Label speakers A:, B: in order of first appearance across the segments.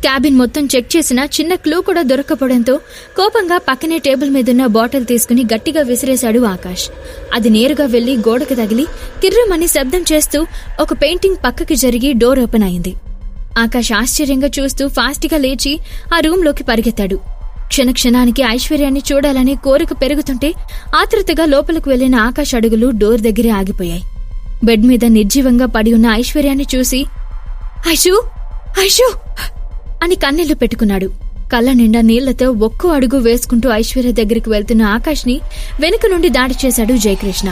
A: Cabin మొత్తం check చేసినా చిన్న క్లూ కూడా దొరక్కపోవడంతో కోపంగా పక్కనే టేబుల్ మీదున్న బాటిల్ తీసుకుని గట్టిగా విసిరేశాడు ఆకాష్. అది నేరుగా వెళ్లి గోడకు తగిలి కిర్రమని శబ్దం చేస్తూ ఒక పెయింటింగ్ పక్కకి జరిగి డోర్ ఓపెన్ అయింది. ఆకాష్ ఆశ్చర్యంగా చూస్తూ ఫాస్ట్గా లేచి ఆ రూంలోకి పరిగెత్తాడు. క్షణానికి ఐశ్వర్యాన్ని చూడాలనే కోరిక పెరుగుతుంటే ఆతృతగా లోపలికి వెళ్లిన ఆకాష్ అడుగులు డోర్ దగ్గరే ఆగిపోయాయి. బెడ్ మీద నిర్జీవంగా పడి ఉన్న ఐశ్వర్యాన్ని చూసి ఐషూ ఐషూ అని కన్నీళ్లు పెట్టుకున్నాడు. కళ్ళ నిండా నీళ్లతో ఒక్కో అడుగు వేసుకుంటూ ఐశ్వర్య దగ్గరికి వెళ్తున్న ఆకాష్ని వెనుక నుండి దాడి చేశాడు జయకృష్ణ.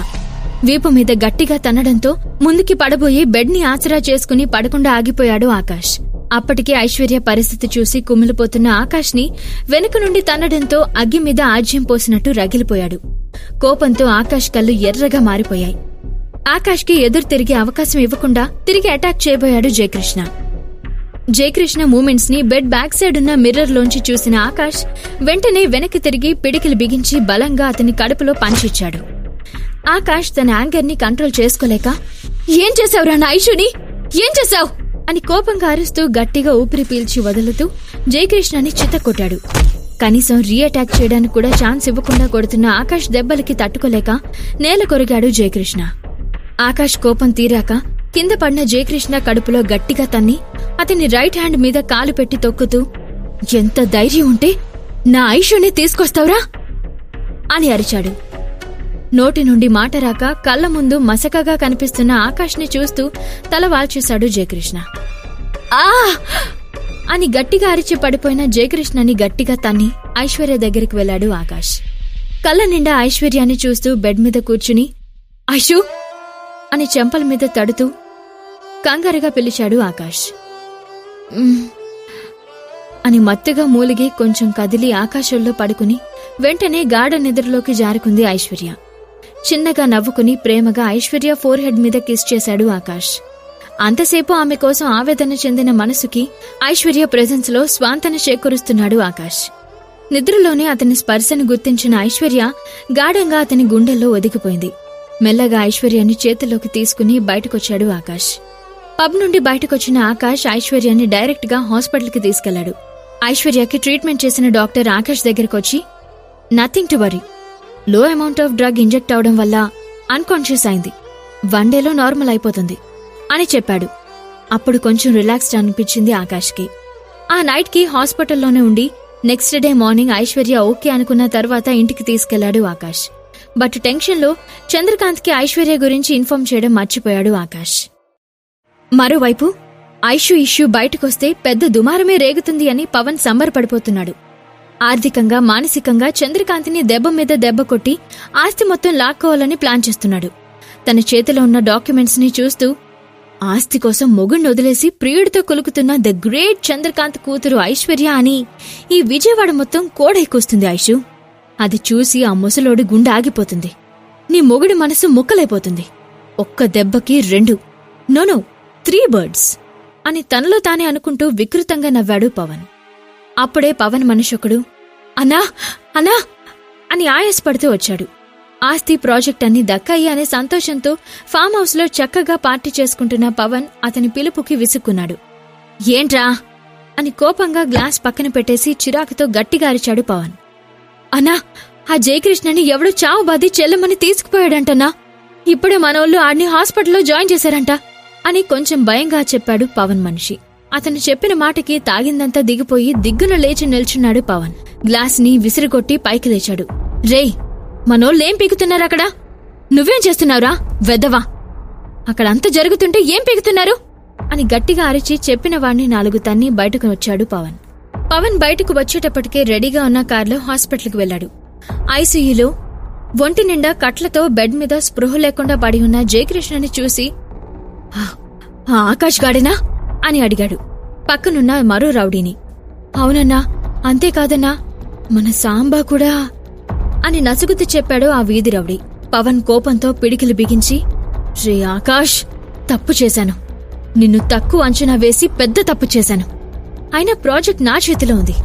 A: వీపు మీద గట్టిగా తన్నడంతో ముందుకి పడబోయి బెడ్ ని ఆసరా చేసుకుని పడకుండా ఆగిపోయాడు ఆకాష్. అప్పటికే ఐశ్వర్య పరిస్థితి చూసి కుమిలిపోతున్న ఆకాష్ ని వెనుక నుండి తన్నడంతో అగ్గి మీద ఆజ్యం పోసినట్టు రగిలిపోయాడు. కోపంతో ఆకాష్ కళ్ళు ఎర్రగా మారిపోయాయి. ఆకాష్ కి ఎదురు తిరిగే అవకాశం ఇవ్వకుండా తిరిగి అటాక్ చేయబోయాడు జయకృష్ణ. జయకృష్ణ మూమెంట్స్ ని బెడ్ బ్యాక్ సైడ్ ఉన్న మిర్రర్ లోంచి చూసిన ఆకాష్ వెంటనే వెనక్కి తిరిగి పిడికిలు బిగించి బలంగా అతని కడుపులో పంచిచ్చాడు. ఆకాష్ తన యాంగర్ ని కంట్రోల్ చేసుకోలేక ఏం చేశావురా నా ఐషుని, ఏం చేశావు అని కోపంగా అరుస్తూ గట్టిగా ఊపిరి పీల్చి వదులుతూ జయకృష్ణని చిత్తకొట్టాడు. కనీసం రీఅటాక్ చేయడానికి కూడా ఛాన్స్ ఇవ్వకుండా కొడుతున్న ఆకాష్ దెబ్బలకి తట్టుకోలేక నేల కొరిగాడు జయకృష్ణ. ఆకాష్ కోపం తీరాక కింద పడిన జయకృష్ణ కడుపులో గట్టిగా తన్ని అతని రైట్ హ్యాండ్ మీద కాలు పెట్టి తొక్కుతూ ఎంత ధైర్యం ఉంటే నా ఐషుని తీసుకొస్తావురా అని అరిచాడు. నోటి నుండి మాట రాక కళ్ల ముందు మసకగా కనిపిస్తున్న ఆకాష్ ని చూస్తూ తల వాల్చేశాడు జయకృష్ణ. ఆ అని గట్టిగా అరిచి పడిపోయిన జయకృష్ణని గట్టిగా తన్ని ఐశ్వర్య దగ్గరికి వెళ్లాడు ఆకాష్. కళ్ల నిండా ఐశ్వర్యాన్ని చూస్తూ బెడ్ మీద కూర్చుని ఐషు అని చెంపల మీద తడుతూ కంగారుగా పిలిచాడు ఆకాష్. అని మత్తుగా మూలిగి కొంచెం కదిలి ఆకాశంలో పడుకుని వెంటనే గాఢ నిద్రలోకి జారుకుంది ఐశ్వర్య. చిన్నగా నవ్వుకుని ప్రేమగా ఐశ్వర్య ఫోర్ హెడ్ మీద కిస్ చేశాడు ఆకాష్. అంతసేపు ఆమె కోసం ఆవేదన చెందిన మనసుకి ఐశ్వర్య ప్రెజెన్స్ లో స్వాంతన చేకూరుస్తున్నాడు ఆకాష్. నిద్రలోనే అతని స్పర్శను గుర్తించిన ఐశ్వర్య గాఢంగా అతని గుండెల్లో ఒదిగిపోయింది. మెల్లగా ఐశ్వర్యాన్ని చేతిలోకి తీసుకుని బయటకొచ్చాడు ఆకాష్. పబ్ నుండి బయటకొచ్చిన ఆకాష్ ఐశ్వర్యాన్ని డైరెక్ట్ గా హాస్పిటల్ కి తీసుకెళ్లాడు. ఐశ్వర్యకి ట్రీట్మెంట్ చేసిన డాక్టర్ ఆకాష్ దగ్గరకొచ్చి నథింగ్ టు వరీ, లో అమౌంట్ ఆఫ్ డ్రగ్ ఇంజెక్ట్ అవడం వల్ల అన్కాన్షియస్ అయింది, 1 డేలో నార్మల్ అయిపోతుంది అని చెప్పాడు. అప్పుడు కొంచెం రిలాక్స్డ్ అనిపించింది ఆకాష్కి. ఆ నైట్ కి హాస్పిటల్లోనే ఉండి next day morning Aishwarya okay అనుకున్న తర్వాత ఇంటికి తీసుకెళ్లాడు ఆకాష్. బట్ టెన్షన్ లో చంద్రకాంత్ కి ఐశ్వర్య గురించి ఇన్ఫార్మ్ చేయడం మర్చిపోయాడు ఆకాష్. మరోవైపు ఐషు ఇష్యూ బయటకొస్తే పెద్ద దుమారమే రేగుతుంది అని పవన్ సంబరపడిపోతున్నాడు. ఆర్థికంగా మానసికంగా చంద్రకాంత్ని దెబ్బ మీద దెబ్బ కొట్టి ఆస్తి మొత్తం లాక్కోవాలని ప్లాన్ చేస్తున్నాడు. తన చేతిలో ఉన్న డాక్యుమెంట్స్ ని చూస్తూ ఆస్తి కోసం మొగుణ్ణి వదిలేసి ప్రియుడితో కొలుకుతున్న ద గ్రేట్ చంద్రకాంత్ కూతురు ఐశ్వర్య అని ఈ విజయవాడ మొత్తం కోడైకొస్తుంది ఐషు. అది చూసి ఆ ముసలోడి గుండె ఆగిపోతుంది. నీ మొగుడి మనసు ముక్కలైపోతుంది. ఒక్క దెబ్బకి 2 నో 3 బర్డ్స్ అని తనలో తానే అనుకుంటూ వికృతంగా నవ్వాడు పవన్. అప్పుడే పవన్ మనిషొకడు అన్నా అన్నా అని ఆయాసపడుతూ వచ్చాడు. ఆస్తి ప్రాజెక్ట్ అన్ని దక్కాయి అనే సంతోషంతో ఫామ్ హౌస్ లో చక్కగా పార్టీ చేసుకుంటున్న పవన్ అతని పిలుపుకి విసుక్కున్నాడు. ఏంట్రా అని కోపంగా గ్లాస్ పక్కన పెట్టేసి చిరాకుతో గట్టిగా అరిచాడు పవన్. అన్నా, ఆ జయకృష్ణని ఎవడో చావు బాది చెల్లమని తీసుకుపోయాడంటన్నా, ఇప్పుడే మనోళ్ళు ఆడిని హాస్పిటల్లో జాయిన్ చేశారంట అని కొంచెం భయంగా చెప్పాడు పవన్ మనిషి. అతను చెప్పిన మాటకి తాగిందంతా దిగిపోయి దిగ్గున లేచి నిల్చున్నాడు పవన్. గ్లాస్ ని విసిరికొట్టి పైకి లేచాడు. రేయ్, మనోళ్ళేం పీకుతున్నారక్కడ? నువ్వేం చేస్తున్నావురా వెదవా? అక్కడంతా జరుగుతుంటే ఏం పీకుతున్నారు అని గట్టిగా అరిచి చెప్పిన వాణ్ణి 4 తన్ని బయటకు వచ్చాడు పవన్. పవన్ బయటకు వచ్చేటప్పటికే రెడీగా ఉన్న కార్లో హాస్పిటల్కి వెళ్లాడు. ఐసీయూలో ఒంటి నిండా కట్లతో బెడ్ మీద స్పృహ లేకుండా పడి ఉన్న జయకృష్ణని చూసి ఆకాష్ గాడేనా అని అడిగాడు పక్కనున్న మరో రౌడీని. అవునన్నా, అంతేకాదన్నా, మన సాంబా కూడా అని నసుగుతూ చెప్పాడు ఆ వీధి రౌడీ. పవన్ కోపంతో పిడికిలు బిగించి, రే ఆకాష్, తప్పు చేశాను. నిన్ను తక్కువ అంచనా వేసి పెద్ద తప్పు చేశాను. అయినా ప్రాజెక్ట్ నా చేతిలో ఉంది.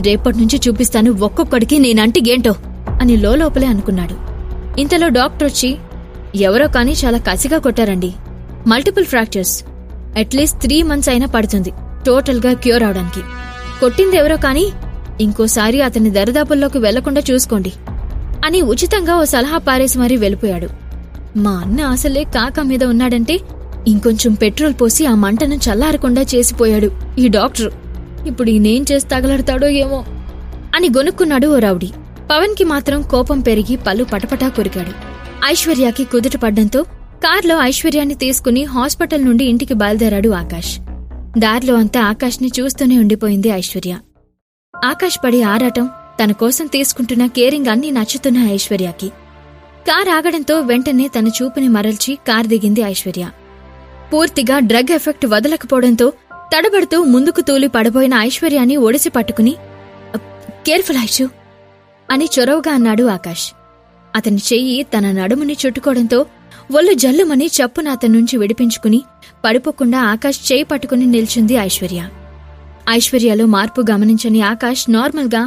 A: రేపటినుంచి చూపిస్తాను ఒక్కొక్కడికి నేనంటిగేంటో అని లోపలే అనుకున్నాడు. ఇంతలో డాక్టర్ వచ్చి, ఎవరో కానీ చాలా కసిగా కొట్టారండి. Multiple fractures. అట్లీస్ట్ 3 months అయినా పడుతుంది టోటల్ గా క్యూర్ అవడానికి. కొట్టిందెవరో కాని ఇంకోసారి అతని దరిదాపుల్లోకి వెళ్లకుండా చూసుకోండి అని ఉచితంగా ఓ సలహా పారేసి మరీ వెళ్ళిపోయాడు. మా అన్న అసలే కాకా మీద ఉన్నాడంటే ఇంకొంచెం పెట్రోల్ పోసి ఆ మంటను చల్లారకుండా చేసిపోయాడు ఈ డాక్టర్. ఇప్పుడు ఈయనేం చేసి తగలడతాడో ఏమో అని గొనుక్కున్నాడు ఓ రౌడీ. పవన్ కి మాత్రం కోపం పెరిగి పళ్ళు పటపటా కొరికాడు. ఐశ్వర్యకి కుదుట పడ్డంతో కార్లో ఐశ్వర్యాన్ని తీసుకుని హాస్పిటల్ నుండి ఇంటికి బయలుదేరాడు ఆకాష్. దారిలో అంతా ఆకాష్ని చూస్తూనే ఉండిపోయింది ఐశ్వర్య. ఆకాష్ పడి ఆరాటం, తన కోసం తీసుకుంటున్న కేరింగ్ అన్నీ నచ్చుతున్న ఐశ్వర్యకి. కార్ ఆగడంతో వెంటనే తన చూపుని మరల్చి కార్ దిగింది ఐశ్వర్య. పూర్తిగా డ్రగ్ ఎఫెక్ట్ వదలకపోవడంతో తడబడుతూ ముందుకు తూలి పడబోయిన ఐశ్వర్యాన్ని ఒడిసి పట్టుకుని కేర్ఫుల్ ఐషు అని చొరవగా అన్నాడు ఆకాష్. అతని చెయ్యి తన నడుముని చుట్టుకోవడంతో ఒళ్ళు జల్లుమని చప్పున అతన్నుంచి విడిపించుకుని పడిపోకుండా ఆకాష్ చేయి పట్టుకుని నిల్చుంది ఐశ్వర్య. ఐశ్వర్యలో మార్పు గమనించని ఆకాష్ నార్మల్గా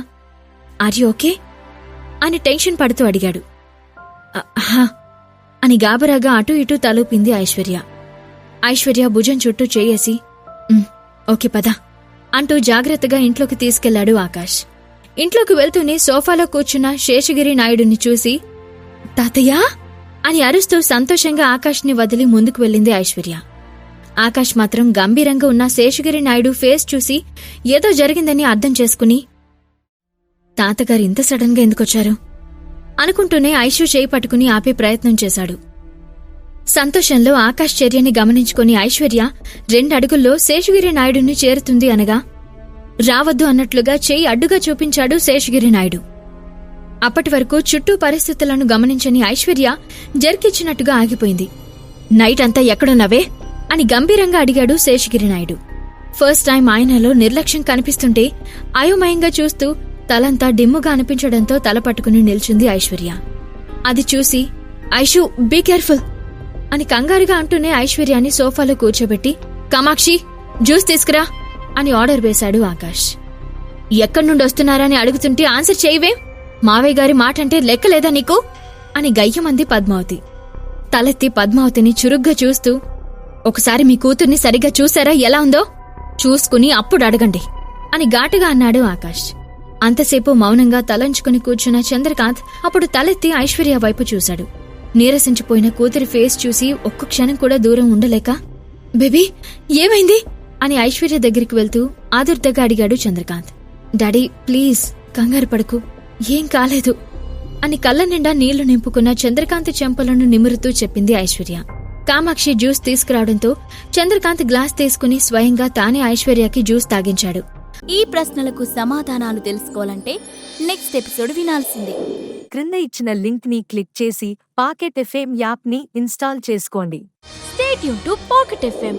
A: ఆర్ యు ఓకే అని టెన్షన్ పడుతూ అడిగాడు. హా అని గాబరాగా అటూ ఇటూ తలూపింది ఐశ్వర్య. ఐశ్వర్య భుజం చుట్టూ చేయేసి ఓకే పద అంటూ జాగ్రత్తగా ఇంట్లోకి తీసుకెళ్లాడు ఆకాష్. ఇంట్లోకి వెళ్తూనే సోఫాలో కూర్చున్న శేషగిరి నాయుడుని చూసి తాతయ్యా అని అరుస్తూ సంతోషంగా ఆకాష్ని వదిలి ముందుకు వెళ్ళింది ఐశ్వర్య. ఆకాష్ మాత్రం గంభీరంగా ఉన్న శేషగిరి నాయుడు ఫేస్ చూసి ఏదో జరిగిందని అర్థం చేసుకుని తాతగారు ఇంత సడన్ గా ఎందుకొచ్చారు అనుకుంటూనే ఐషు చేయి పట్టుకుని ఆపే ప్రయత్నం చేశాడు. సంతోషంలో ఆకాష్ చర్యని గమనించుకుని ఐశ్వర్య 2 అడుగుల్లో శేషగిరి నాయుడుని చేరుతుంది అనగా రావద్దు అన్నట్లుగా చేయి అడ్డుగా చూపించాడు శేషగిరి నాయుడు. అప్పటి వరకు చుట్టూ పరిస్థితులను గమనించని ఐశ్వర్య జర్కిచ్చినట్టుగా ఆగిపోయింది. నైట్ అంతా ఎక్కడున్నావే అని గంభీరంగా అడిగాడు శేషగిరి నాయుడు. ఫస్ట్ టైం ఆయనలో నిర్లక్ష్యం కనిపిస్తుంటే అయోమయంగా చూస్తూ తలంతా డిమ్ముగా అనిపించడంతో తల పట్టుకుని నిల్చుంది ఐశ్వర్య. అది చూసి ఐషు బీ కేర్ఫుల్ అని కంగారుగా అంటూనే ఐశ్వర్యాన్ని సోఫాలో కూర్చోబెట్టి కామాక్షి జ్యూస్ తీసుకురా అని ఆర్డర్ వేశాడు ఆకాష్. ఎక్కడ్నుండొస్తున్నారని అడుగుతుంటే ఆన్సర్ చేయవే, మావయ్య గారి మాటంటే లెక్కలేదా నీకు అని గయ్యమంది పద్మావతి. తలెత్తి పద్మావతిని చురుగ్గా చూస్తూ ఒకసారి మీ కూతుర్ని సరిగ్గా చూశారా ఎలా ఉందో చూసుకుని అప్పుడు అడగండి అని ఘాటుగా అన్నాడు ఆకాష్. అంతసేపు మౌనంగా తలంచుకుని కూర్చున్న చంద్రకాంత్ అప్పుడు తలెత్తి ఐశ్వర్య వైపు చూశాడు. నీరసించిపోయిన కూతురి ఫేస్ చూసి ఒక్క క్షణం కూడా దూరం ఉండలేక బేబీ ఏమైంది అని ఐశ్వర్య దగ్గరికి వెళ్తూ ఆదుర్దగా అడిగాడు చంద్రకాంత్. డాడీ ప్లీజ్ కంగారు పడకు, ఏం కాలేదు అని కళ్ళ నిండా నీళ్లు నింపుకున్న చంద్రకాంత్ చెంపలను నిమురుతూ చెప్పింది ఐశ్వర్య. కామాక్షి జ్యూస్ తీసుకురావడంతో చంద్రకాంత్ గ్లాస్ తీసుకుని స్వయంగా తానే ఐశ్వర్యకి జ్యూస్ తాగించాడు.
B: ఈ ప్రశ్నలకు సమాధానాలు తెలుసుకోవాలంటే నెక్స్ట్ ఎపిసోడ్ వినాల్సిందే.
C: క్రింద ఇచ్చిన లింక్ ని క్లిక్ చేసి పాకెట్ ఎఫ్ఎం యాప్ ని ఇన్స్టాల్ చేసుకోండి.
B: Stay tune to pocket FM.